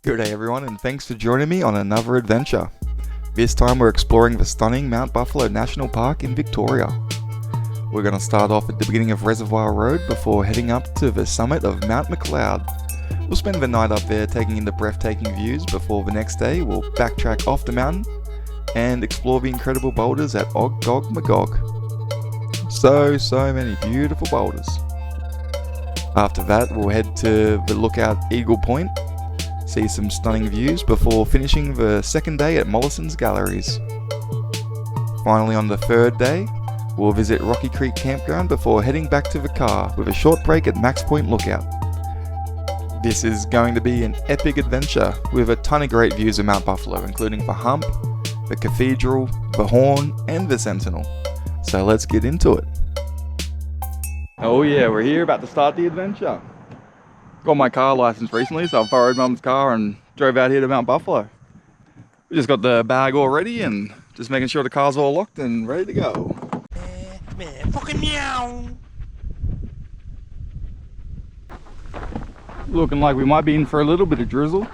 Good day everyone, and thanks for joining me on another adventure. This time we're exploring the stunning Mount Buffalo National Park in Victoria. We're going to start off at the beginning of Reservoir Road before heading up to the summit of Mt McLeod. We'll spend the night up there taking in the breathtaking views before the next day we'll backtrack off the mountain and explore the incredible boulders at Magog. So many beautiful boulders. After that we'll head to the lookout Eagle Point, see some stunning views before finishing the second day at Mollisons galleries. Finally, on the third day, we'll visit Rocky Creek Campground before heading back to the car with a short break at Max Point Lookout. This is going to be an epic adventure with a ton of great views of Mount Buffalo, including the Hump, the Cathedral, the Horn, and the Sentinel. So let's get into it. Oh yeah, we're here about to start the adventure. Got my car license recently, so I borrowed Mum's car and drove out here to Mount Buffalo. We just got the bag all ready and just making sure the car's all locked and ready to go. Fucking meow. Looking like we might be in for a little bit of drizzle.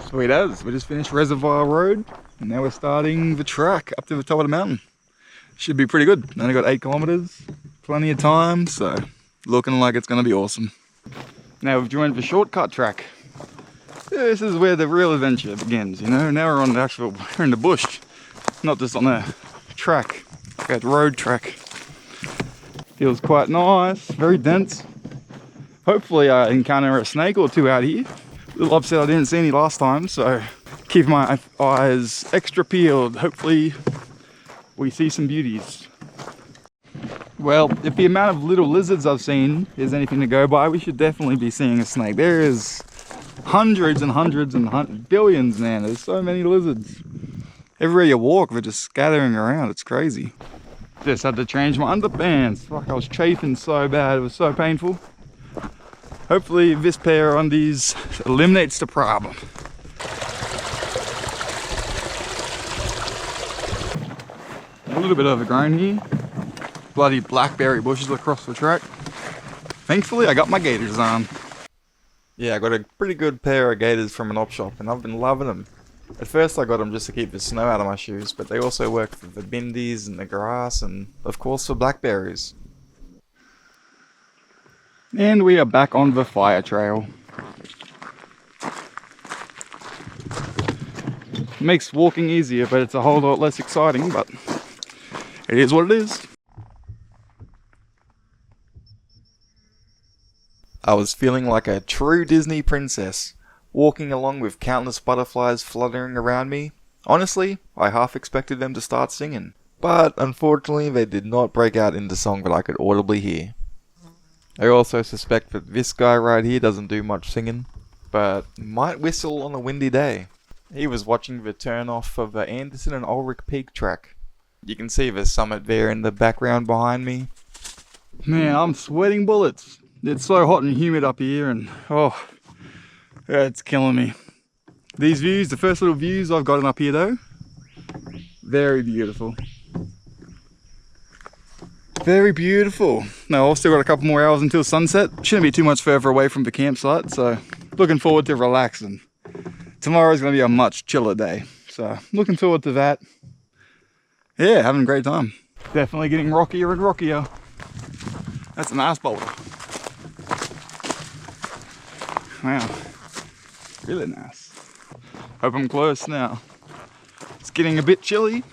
Sweet as, we just finished Reservoir Road and now we're starting the trek up to the top of the mountain. Should be pretty good. Only got 8 kilometers, plenty of time, so looking like it's going to be awesome. Now we've joined the shortcut track. This is where the real adventure begins, you know. Now we're on the actual, we're in the bush, not just on a track, like a road track. Feels quite nice, very dense. Hopefully I encounter a snake or two out here. A little upset I didn't see any last time, so keep my eyes extra peeled. Hopefully we see some beauties. Well, if the amount of little lizards I've seen is anything to go by, we should definitely be seeing a snake. There is hundreds and hundreds and billions, man. There's so many lizards. Everywhere you walk, they're just scattering around. It's crazy. Just had to change my underpants. Fuck, I was chafing so bad. It was so painful. Hopefully this pair of undies eliminates the problem. A little bit overgrown here. Bloody blackberry bushes across the track. Thankfully I got my gaiters on. Yeah, I got a pretty good pair of gaiters from an op shop and I've been loving them. At first I got them just to keep the snow out of my shoes, but they also work for the bindies and the grass and of course for blackberries. And we are back on the fire trail. Makes walking easier, but it's a whole lot less exciting, but it is what it is. I was feeling like a true Disney princess, walking along with countless butterflies fluttering around me. Honestly, I half expected them to start singing, but unfortunately they did not break out into song that I could audibly hear. I also suspect that this guy right here doesn't do much singing, but might whistle on a windy day. He was watching the turn off of the Anderson and Ulrich Peak track. You can see the summit there in the background behind me. Man, I'm sweating bullets. It's so hot and humid up here and oh, it's killing me. These views, the first little views I've gotten up here though, very beautiful. Very beautiful. Now I've still got a couple more hours until sunset. Shouldn't be too much further away from the campsite, so looking forward to relaxing. Tomorrow's going to be a much chiller day, so looking forward to that. Yeah, having a great time. Definitely getting rockier and rockier. That's a nice boulder. Wow, really nice. Hope I'm close now. It's getting a bit chilly.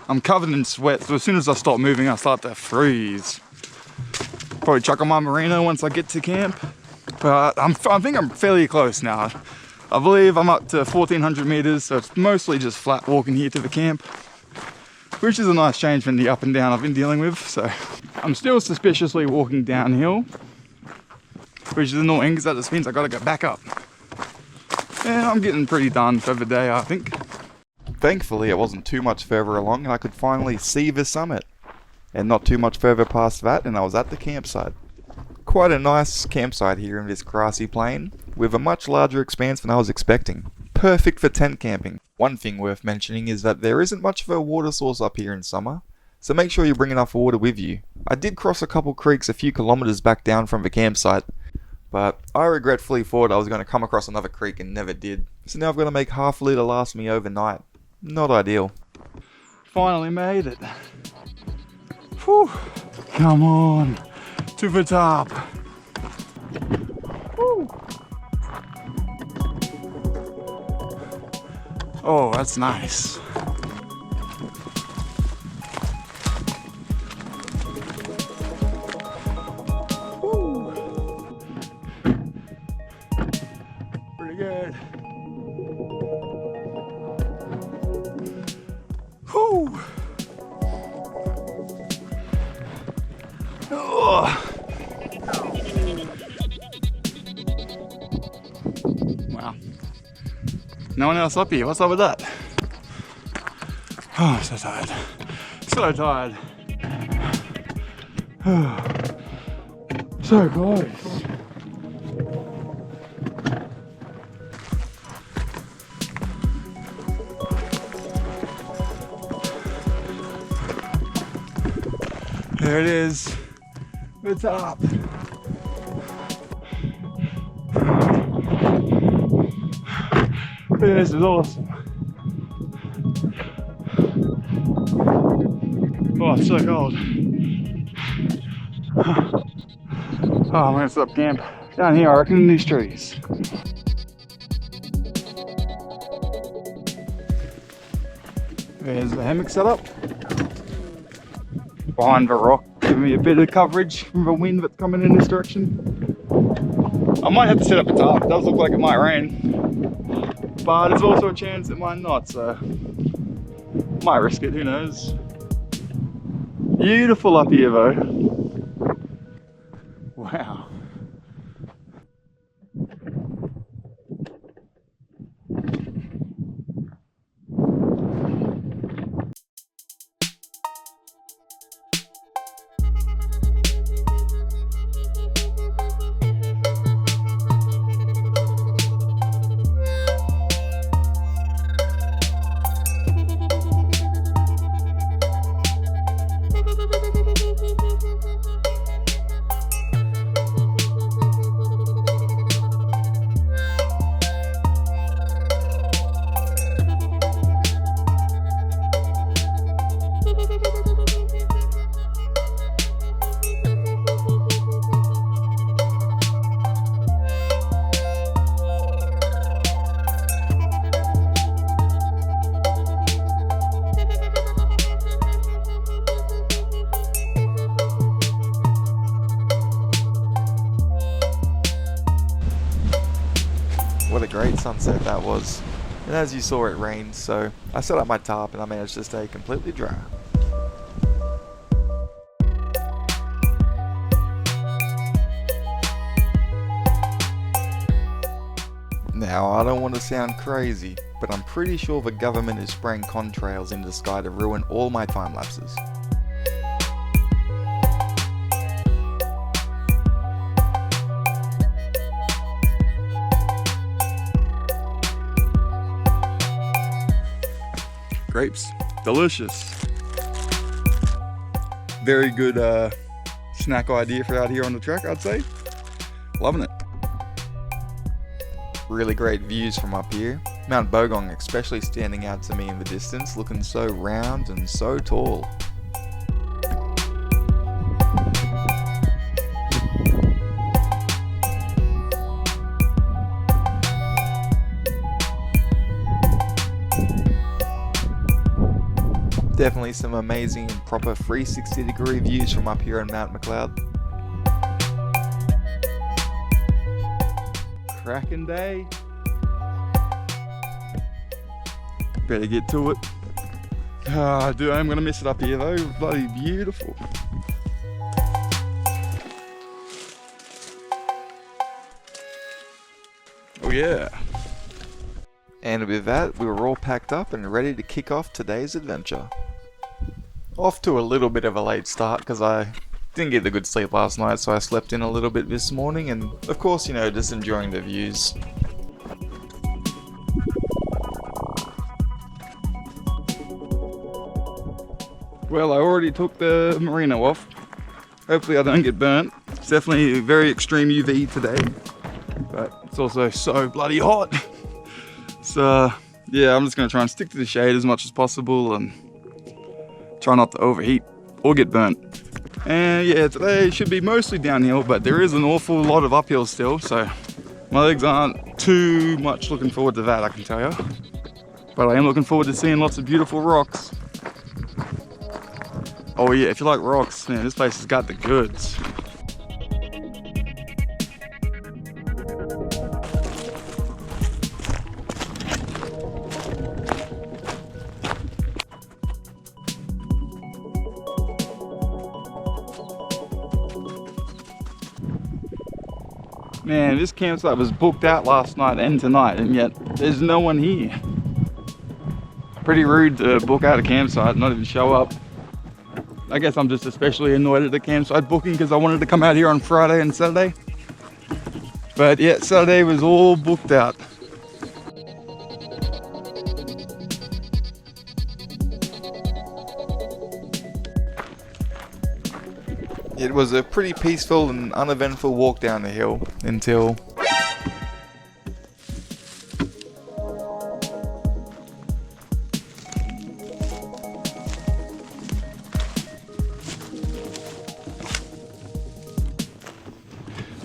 I'm covered in sweat, so as soon as I stop moving, I start to freeze. Probably chuck on my merino once I get to camp. But I think I'm fairly close now. I believe I'm up to 1,400 meters, so it's mostly just flat walking here to the camp, which is a nice change from the up and down I've been dealing with. So I'm still suspiciously walking downhill, which is annoying because that just means I gotta go back up. And I'm getting pretty done for the day, I think. Thankfully, it wasn't too much further along and I could finally see the summit. And not too much further past that and I was at the campsite. Quite a nice campsite here in this grassy plain, with a much larger expanse than I was expecting. Perfect for tent camping. One thing worth mentioning is that there isn't much of a water source up here in summer, so make sure you bring enough water with you. I did cross a couple creeks a few kilometers back down from the campsite, But I regretfully thought I was going to come across another creek and never did. So now I've got to make half a litre last me overnight. Not ideal. Finally made it. Whew. Come on, to the top. Whew. Oh, that's nice. Whew. Pretty good. Whew. Oh. Wow. No one else up here. What's up with that? Oh, I'm so tired. So tired. So close. There it is. The top. This is awesome. Oh, it's so cold. Oh, I'm gonna set up camp down here, I reckon, in these trees. There's the hammock set up. Behind the rock, giving me a bit of coverage from the wind that's coming in this direction. I might have to set up a tarp. It does look like it might rain, but there's also a chance it might not, so might risk it, who knows. Beautiful up here though. Wow. What a great sunset that was. And as you saw, it rained, so I set up my tarp and I managed to stay completely dry. Now, I don't want to sound crazy, but I'm pretty sure the government is spraying contrails into the sky to ruin all my time lapses. Grapes, delicious. Very good snack idea for out here on the track, I'd say. Loving it. Really great views from up here. Mount Magog especially standing out to me in the distance, looking so round and so tall. Definitely some amazing and proper 360-degree views from up here on Mt McLeod. Cracking day. Better get to it. Ah, dude, I'm gonna miss it up here though. Bloody beautiful. Oh yeah. And with that, we were all packed up and ready to kick off today's adventure. Off to a little bit of a late start because I didn't get the good sleep last night, so I slept in a little bit this morning, and of course, you know, just enjoying the views. Well, I already took the merino off. Hopefully I don't get burnt. It's definitely very extreme UV today, but it's also so bloody hot. So yeah, I'm just gonna try and stick to the shade as much as possible and try not to overheat or get burnt. And yeah, today should be mostly downhill, but there is an awful lot of uphill still, so my legs aren't too much looking forward to that, I can tell you. But I am looking forward to seeing lots of beautiful rocks. Oh yeah, if you like rocks, man, this place has got the goods. Man, this campsite was booked out last night and tonight, and yet there's no one here. Pretty rude to book out a campsite and not even show up. I guess I'm just especially annoyed at the campsite booking because I wanted to come out here on Friday and Saturday. But yeah, Saturday was all booked out. It was a pretty peaceful and uneventful walk down the hill until...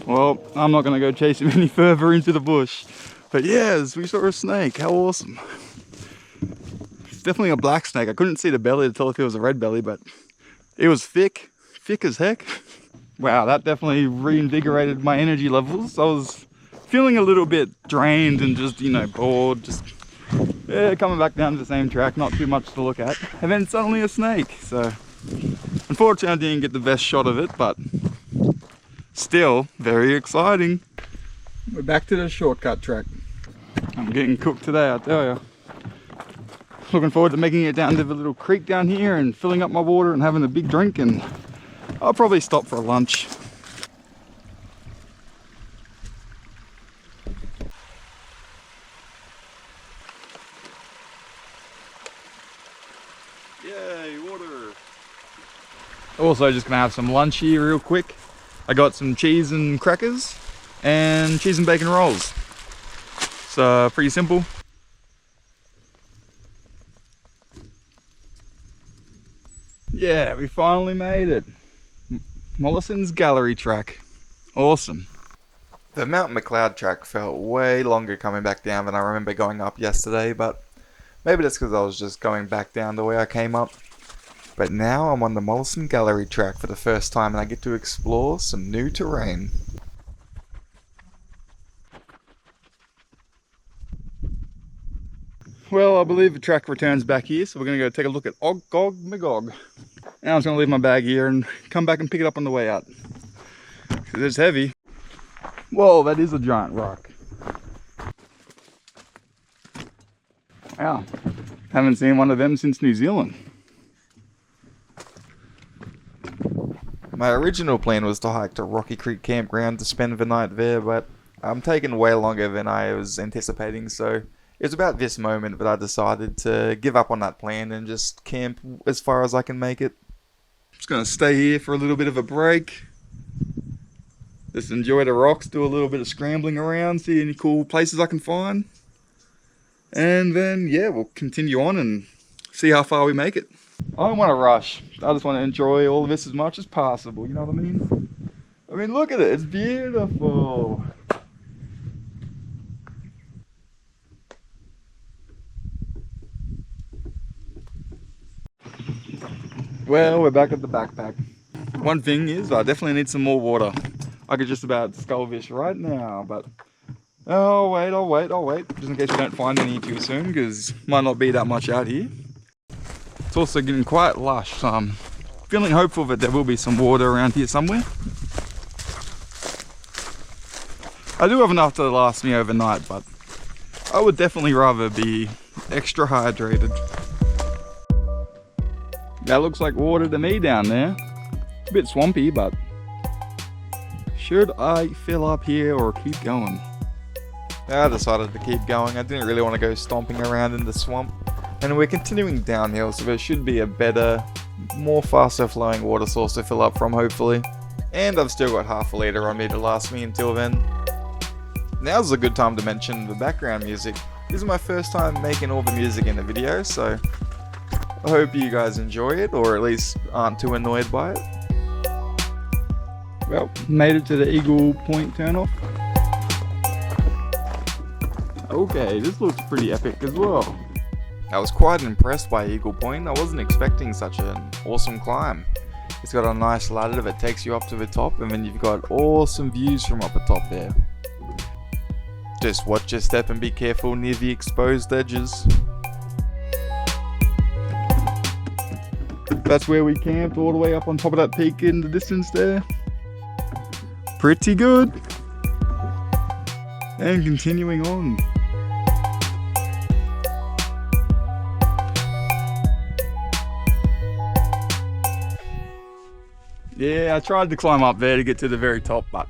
Well, I'm not gonna go chase him any further into the bush. But yes, we saw a snake, how awesome. It's definitely a black snake. I couldn't see the belly to tell if it was a red belly, but it was thick as heck. Wow, that definitely reinvigorated my energy levels. I was feeling a little bit drained and just, you know, bored, just coming back down to the same track, not too much to look at. And then suddenly a snake. So unfortunately I didn't get the best shot of it, but still very exciting. We're back to the shortcut track. I'm getting cooked today, I tell you. Looking forward to making it down to the little creek down here and filling up my water and having a big drink, and I'll probably stop for lunch. Yay, water. Also just gonna have some lunch here real quick. I got some cheese and crackers and cheese and bacon rolls. So pretty simple. Yeah, we finally made it. Mollison's gallery track. Awesome. The Mt McLeod track felt way longer coming back down than I remember going up yesterday, but maybe that's because I was just going back down the way I came up. But now I'm on the Mollison gallery track for the first time and I get to explore some new terrain. Well, I believe the track returns back here, so we're going to go take a look at Magog. Now I'm just going to leave my bag here and come back and pick it up on the way out. Because it's heavy. Whoa, that is a giant rock. Wow, haven't seen one of them since New Zealand. My original plan was to hike to Rocky Creek Campground to spend the night there, but I'm taking way longer than I was anticipating, so it was about this moment that I decided to give up on that plan and just camp as far as I can make it. Just gonna stay here for a little bit of a break. Just enjoy the rocks, do a little bit of scrambling around, see any cool places I can find. And then, yeah, we'll continue on and see how far we make it. I don't want to rush. I just want to enjoy all of this as much as possible, you know what I mean? I mean, look at it, it's beautiful. Well, we're back at the backpack. One thing is, I definitely need some more water. I could just about skull fish right now, but I'll wait, just in case we don't find any too soon, because might not be that much out here. It's also getting quite lush, so I'm feeling hopeful that there will be some water around here somewhere. I do have enough to last me overnight, but I would definitely rather be extra hydrated. That looks like water to me down there. A bit swampy, but should I fill up here or keep going? I decided to keep going. I didn't really want to go stomping around in the swamp. And we're continuing downhill, so there should be a better, more faster flowing water source to fill up from, hopefully. And I've still got half a litre on me to last me until then. Now's a good time to mention the background music. This is my first time making all the music in a video, so I hope you guys enjoy it, or at least aren't too annoyed by it. Well, made it to the Eagle Point turnoff. Okay, this looks pretty epic as well. I was quite impressed by Eagle Point. I wasn't expecting such an awesome climb. It's got a nice ladder that takes you up to the top, and then you've got awesome views from up the top there. Just watch your step and be careful near the exposed edges. That's where we camped, all the way up on top of that peak in the distance there. Pretty good. And continuing on. Yeah, I tried to climb up there to get to the very top, but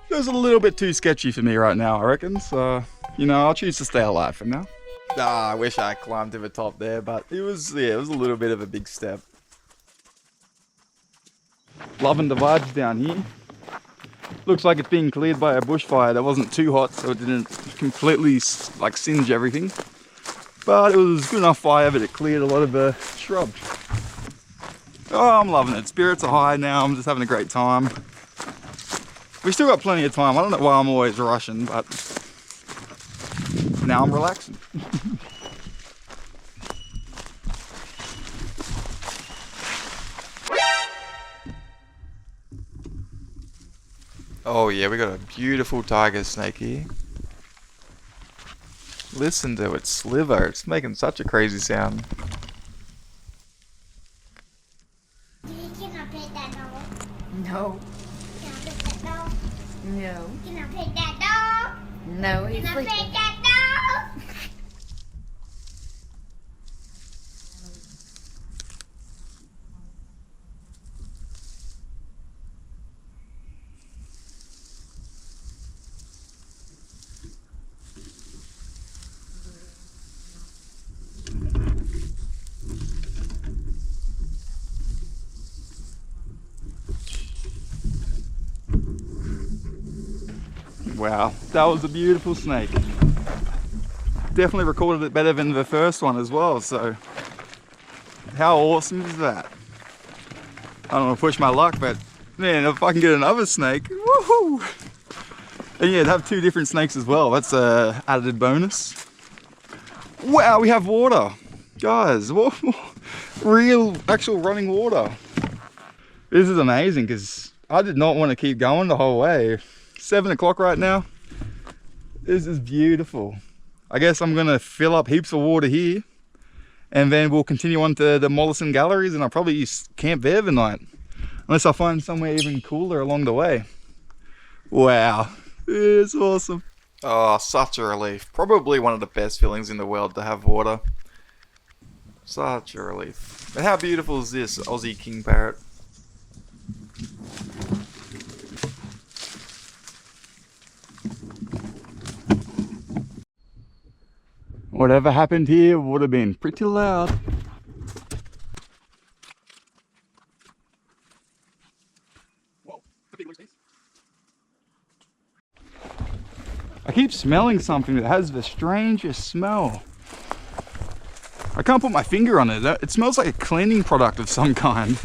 it was a little bit too sketchy for me right now, I reckon. So, you know, I'll choose to stay alive for now. I wish I climbed to the top there, but it was a little bit of a big step. Loving the vibes down here. Looks like it's being cleared by a bushfire that wasn't too hot, so it didn't completely like singe everything. But it was good enough fire that it cleared a lot of the shrubs. Oh, I'm loving it. Spirits are high now. I'm just having a great time. We still got plenty of time. I don't know why I'm always rushing, but now I'm relaxing. Oh yeah, we got a beautiful tiger snake here. Listen to it sliver. It's making such a crazy sound. Can I pet that dog? No, Can I pet that dog? no, Can I pet that dog? no, he's Can I sleeping. pet that dog? Wow, that was a beautiful snake. Definitely recorded it better than the first one as well, so how awesome is that? I don't want to push my luck, but man, if I can get another snake, woohoo! And yeah, to have two different snakes as well, that's a added bonus. Wow, we have water. Guys, real, actual running water. This is amazing because I did not want to keep going the whole way. 7 o'clock right now. This is beautiful. I guess I'm gonna fill up heaps of water here and then we'll continue on to the Mollison galleries, and I'll probably camp there the night. Unless I find somewhere even cooler along the way. Wow, it's awesome. Oh, such a relief. Probably one of the best feelings in the world to have water. Such a relief. But how beautiful is this Aussie king parrot? Whatever happened here would have been pretty loud. I keep smelling something that has the strangest smell. I can't put my finger on it. It smells like a cleaning product of some kind.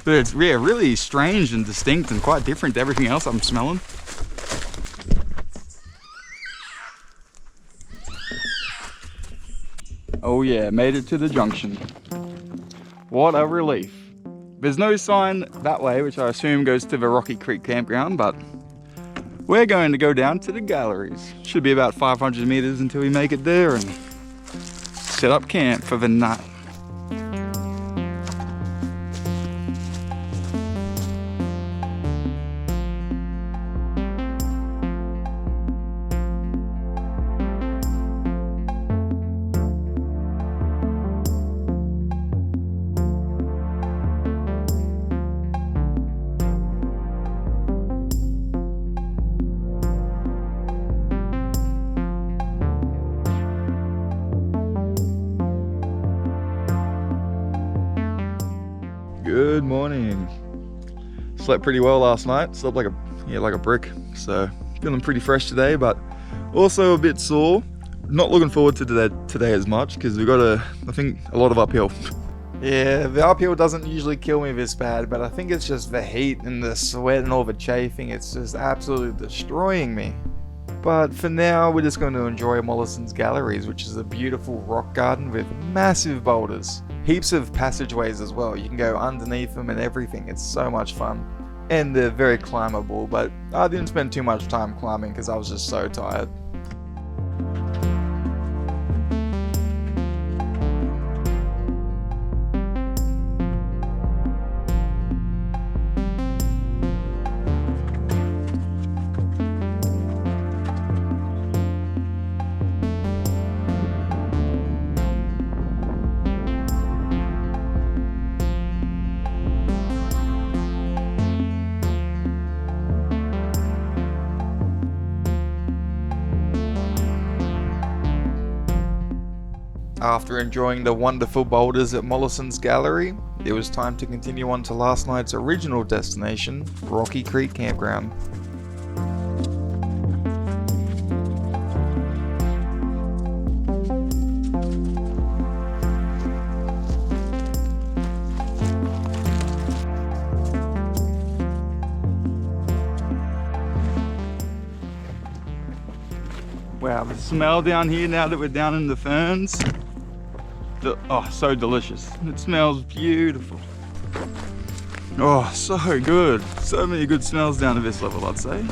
But it's really strange and distinct and quite different to everything else I'm smelling. Oh yeah, made it to the junction. What a relief. There's no sign that way, which I assume goes to the Rocky Creek campground, but we're going to go down to the galleries. Should be about 500 meters until we make it there and set up camp for the night. Good morning. Slept pretty well last night. Slept like a brick. So feeling pretty fresh today, but also a bit sore. Not looking forward to today as much because we've got I think a lot of uphill. Yeah, the uphill doesn't usually kill me this bad, but I think it's just the heat and the sweat and all the chafing. It's just absolutely destroying me. But for now, we're just going to enjoy Mollison's Galleries, which is a beautiful rock garden with massive boulders. Heaps of passageways as well. You can go underneath them and everything. It's so much fun. And they're very climbable, but I didn't spend too much time climbing because I was just so tired. After enjoying the wonderful boulders at Mollison's Gallery, it was time to continue on to last night's original destination, Rocky Creek Campground. Wow, the smell down here now that we're down in the ferns. Oh, so delicious. It smells beautiful. Oh, so good. So many good smells down to this level, I'd say.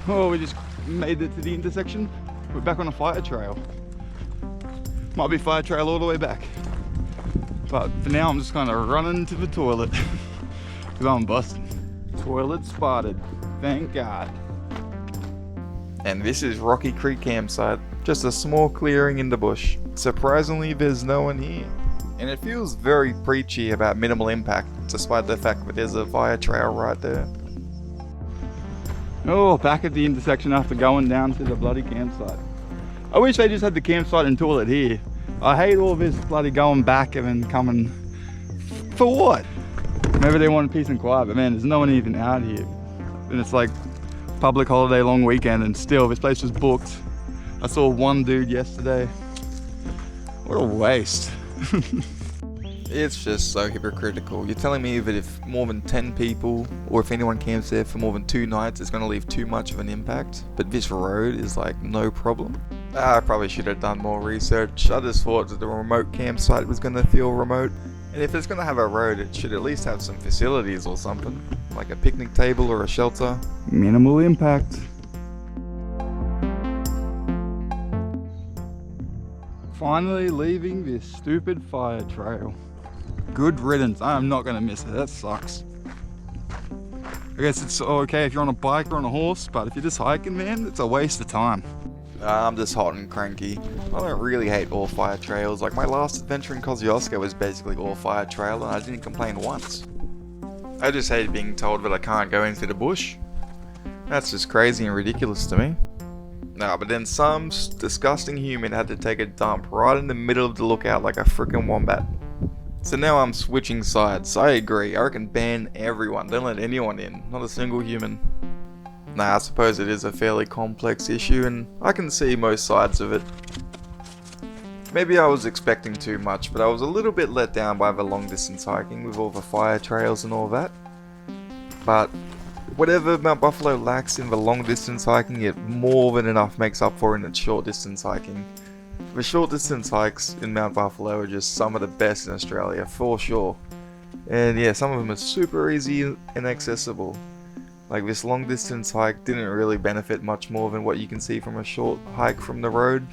Oh, we just made it to the intersection. We're back on a fire trail. Might be fire trail all the way back. But for now, I'm just kind of running to the toilet. Because I'm busting. Toilet spotted. Thank God. And this is Rocky Creek Campsite. Just a small clearing in the bush. Surprisingly, there's no one here. And it feels very preachy about minimal impact, despite the fact that there's a fire trail right there. Oh, back at the intersection after going down to the bloody campsite. I wish they just had the campsite and toilet here. I hate all this bloody going back and then coming. For what? Maybe they want peace and quiet, but man, there's no one even out here. And it's like public holiday long weekend and still this place was booked. I saw one dude yesterday. What a waste. It's just so hypocritical. You're telling me that if more than 10 people, or if anyone camps there for more than 2 nights, it's going to leave too much of an impact, but this road is like no problem? I probably should have done more research. I just thought that the remote campsite was going to feel remote. And if it's going to have a road, it should at least have some facilities or something, like a picnic table or a shelter. Minimal impact. Finally leaving this stupid fire trail. Good riddance. I am not going to miss it. That sucks. I guess it's okay if you're on a bike or on a horse, but if you're just hiking, man, it's a waste of time. I'm just hot and cranky. I don't really hate all fire trails. Like my last adventure in Kosciuszko was basically all fire trail and I didn't complain once. I just hate being told that I can't go into the bush. That's just crazy and ridiculous to me. No, but then some disgusting human had to take a dump right in the middle of the lookout like a frickin' wombat. So now I'm switching sides. I agree. I reckon ban everyone. Don't let anyone in. Not a single human. Nah, I suppose it is a fairly complex issue and I can see most sides of it. Maybe I was expecting too much, but I was a little bit let down by the long distance hiking with all the fire trails and all that. But whatever Mount Buffalo lacks in the long distance hiking, it more than enough makes up for in its short distance hiking. The short distance hikes in Mount Buffalo are just some of the best in Australia, for sure. And yeah, some of them are super easy and accessible. Like this long distance hike didn't really benefit much more than what you can see from a short hike from the road.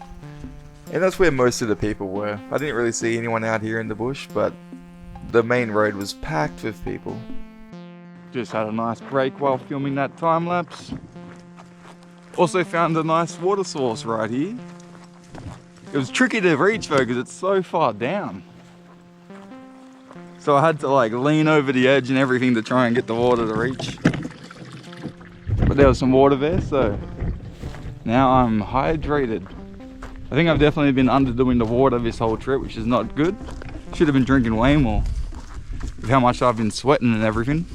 And that's where most of the people were. I didn't really see anyone out here in the bush, but the main road was packed with people. Just had a nice break while filming that time lapse. Also found a nice water source right here. It was tricky to reach though because it's so far down. So I had to like lean over the edge and everything to try and get the water to reach. But there was some water there, so Now I'm hydrated. I think I've definitely been underdoing the water this whole trip, which is not good. Should have been drinking way more with how much I've been sweating and everything.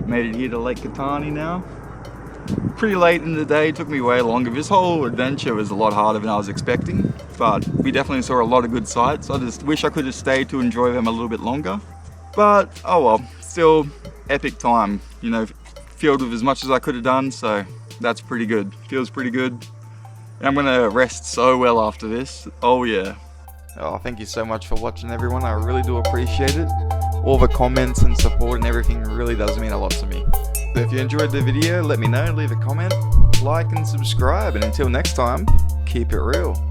Made it here to Lake Katani now. Pretty late in the day, took me way longer. This whole adventure was a lot harder than I was expecting, but we definitely saw a lot of good sights. I just wish I could have stayed to enjoy them a little bit longer. But oh well, still epic time. You know, filled with as much as I could have done, so that's pretty good. Feels pretty good. And I'm gonna rest so well after this. Oh yeah. Oh, thank you so much for watching, everyone. I really do appreciate it. All the comments and support and everything really does mean a lot to me. So if you enjoyed the video, let me know, leave a comment, like and subscribe, and until next time, keep it real.